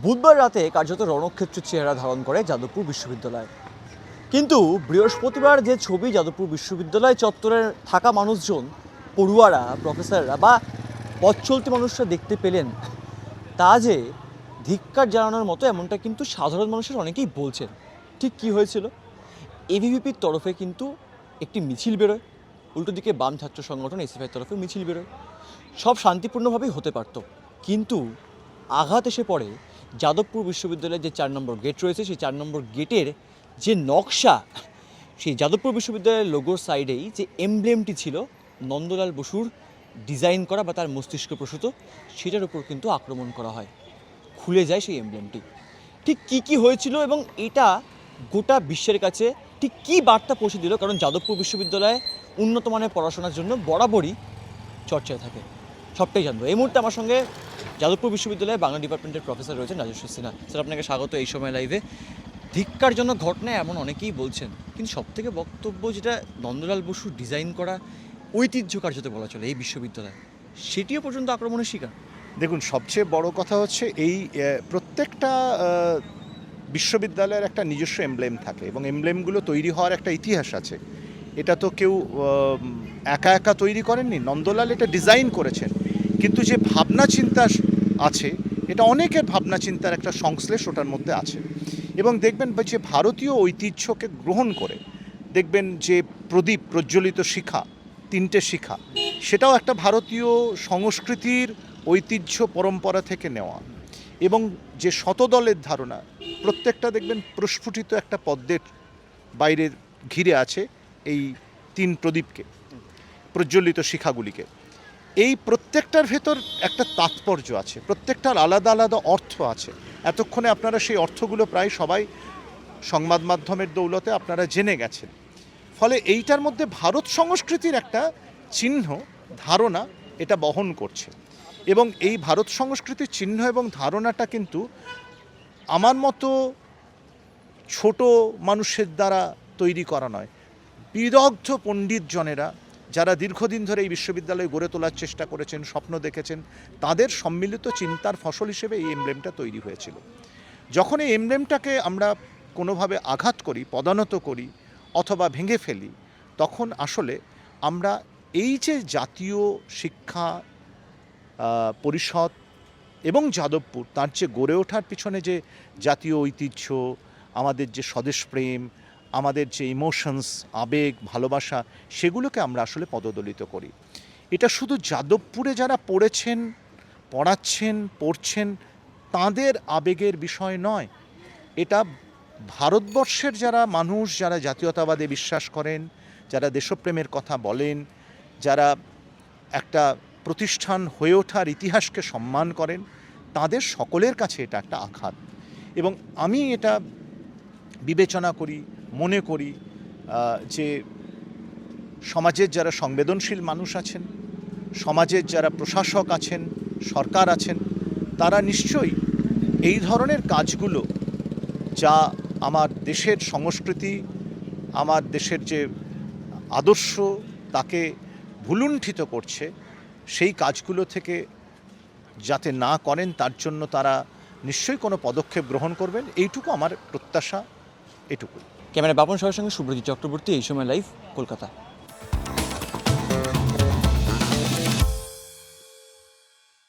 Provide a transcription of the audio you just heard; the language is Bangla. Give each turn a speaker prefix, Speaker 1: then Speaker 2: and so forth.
Speaker 1: বুধবার রাতে কার্যত রণক্ষেত্রের চেহারা ধারণ করে যাদবপুর বিশ্ববিদ্যালয়। কিন্তু বৃহস্পতিবার যে ছবি যাদবপুর বিশ্ববিদ্যালয় চত্বরে থাকা মানুষজন, পড়ুয়ারা, প্রফেসররা বা পথ চলতি মানুষরা দেখতে পেলেন, তা যে ধিক্কার জানানোর মতো, এমনটা কিন্তু সাধারণ মানুষের অনেকেই বলছেন। ঠিক কী হয়েছিল? এবিভিপির তরফে কিন্তু একটি মিছিল বেরোয়, উল্টো দিকে বাম ছাত্র সংগঠন এসএফআইয়ের তরফে মিছিল বেরোয়। সব শান্তিপূর্ণভাবেই হতে পারত, কিন্তু আঘাত এসে পড়ে যাদবপুর বিশ্ববিদ্যালয়ের যে 4 নম্বর গেট রয়েছে, সেই 4 নম্বর গেটের যে নকশা, সেই যাদবপুর বিশ্ববিদ্যালয়ের লোগোর সাইডেই যে এমব্লেমটি ছিল নন্দলাল বসুর ডিজাইন করা বা তার মস্তিষ্ক প্রসূত, সেটার উপর কিন্তু আক্রমণ করা হয়, খুলে যায় সেই এমব্লেমটি। ঠিক কী হয়েছিল এবং এটা গোটা বিশ্বের কাছে ঠিক কী বার্তা পৌঁছে দিল? কারণ যাদবপুর বিশ্ববিদ্যালয়ে উন্নত মানের পড়াশোনার জন্য বরাবরই চর্চায় থাকে, সবটাই জানবো। এই মুহূর্তে আমার সঙ্গে যাদবপুর বিশ্ববিদ্যালয়ে বাংলা ডিপার্টমেন্টের প্রফেসর রয়েছেন রাজস্ব সিনহা। স্যার, আপনাকে স্বাগত এই সময় লাইভে। ধিক্কারজনক ঘটনা এমন অনেকেই বলছেন, কিন্তু সবথেকে বক্তব্য যেটা নন্দলাল বসু ডিজাইন করা ঐতিহ্য কার্যত বলা চলে এই বিশ্ববিদ্যালয়, সেটিও পর্যন্ত আক্রমণের শিকার।
Speaker 2: দেখুন, সবচেয়ে বড় কথা হচ্ছে এই প্রত্যেকটা বিশ্ববিদ্যালয়ের একটা নিজস্ব এমব্লেম থাকে এবং এমব্লেমগুলো তৈরি হওয়ার একটা ইতিহাস আছে। এটা তো কেউ একা একা তৈরি করেননি, নন্দলাল এটা ডিজাইন করেছেন। কিন্তু যে ভাবনা চিন্তা আছে, এটা অনেকের ভাবনা চিন্তার একটা সংশ্লেষ ওটার মধ্যে আছে। এবং দেখবেন যে ভারতীয় ঐতিহ্যকে গ্রহণ করে, দেখবেন যে প্রদীপ প্রজ্বলিত শিখা, 3টে শিখা, সেটাও একটা ভারতীয় সংস্কৃতির ঐতিহ্য পরম্পরা থেকে নেওয়া। এবং যে শতদলের ধারণা, প্রত্যেকটা দেখবেন প্রস্ফুটিত একটা পদ্মের বাইরে ঘিরে আছে এই 3 প্রদীপকে, প্রজ্বলিত শিখাগুলিকে। এই প্রত্যেকটার ভেতর একটা তাৎপর্য আছে, প্রত্যেকটার আলাদা আলাদা অর্থ আছে। এতক্ষণে আপনারা সেই অর্থগুলো প্রায় সবাই সংবাদ মাধ্যমের দৌলতে আপনারা জেনে গেছেন। ফলে এইটার মধ্যে ভারত সংস্কৃতির একটা চিহ্ন, ধারণা এটা বহন করছে। এবং এই ভারত সংস্কৃতির চিহ্ন এবং ধারণাটা কিন্তু আমার মতো ছোট মানুষের দ্বারা তৈরি করা নয়। বিদগ্ধ পণ্ডিতজনেরা যারা দীর্ঘদিন ধরে এই বিশ্ববিদ্যালয় গড়ে তোলার চেষ্টা করেছেন, স্বপ্ন দেখেছেন, তাদের সম্মিলিত চিন্তার ফসল হিসেবে এই এমব্লেমটা তৈরি হয়েছিল। যখন এই এমব্লেমটাকে আমরা কোনোভাবে আঘাত করি, পদানত করি অথবা ভেঙে ফেলি, তখন আসলে আমরা এই যে জাতীয় শিক্ষা পরিষদ এবং যাদবপুর, তার যে গড়ে ওঠার পিছনে যে জাতীয় ঐতিহ্য, আমাদের যে স্বদেশপ্রেম, আমাদের যে ইমোশনস, আবেগ, ভালোবাসা, সেগুলোকে আমরা আসলে পদদলিত করি। এটা শুধু যাদবপুরে যারা পড়েছেন, পড়াচ্ছেন, পড়ছেন তাদের আবেগের বিষয় নয়। এটা ভারতবর্ষের যারা মানুষ, যারা জাতীয়তাবাদে বিশ্বাস করেন, যারা দেশপ্রেমের কথা বলেন, যারা একটা প্রতিষ্ঠান হয়ে ওঠার ইতিহাসকে সম্মান করেন, তাদের সকলের কাছে এটা একটা আঘাত। এবং আমি এটা বিবেচনা করি, মনে করি যে সমাজের যারা সংবেদনশীল মানুষ আছেন, সমাজের যারা প্রশাসক আছেন, সরকার আছেন, তারা নিশ্চয়ই এই ধরনের কাজগুলো, যা আমার দেশের সংস্কৃতি, আমার দেশের যে আদর্শ, তাকে ভুলুণ্ঠিত করছে, সেই কাজগুলো থেকে যাতে না করেন তার জন্য তারা নিশ্চয়ই কোনো পদক্ষেপ গ্রহণ করবেন, এইটুকু আমার প্রত্যাশা, এটুকুই।
Speaker 1: ক্যামেরা বাপন সবার সঙ্গে সুব্রজিৎ চক্রবর্তী, এই সময় লাইভ, কলকাতা।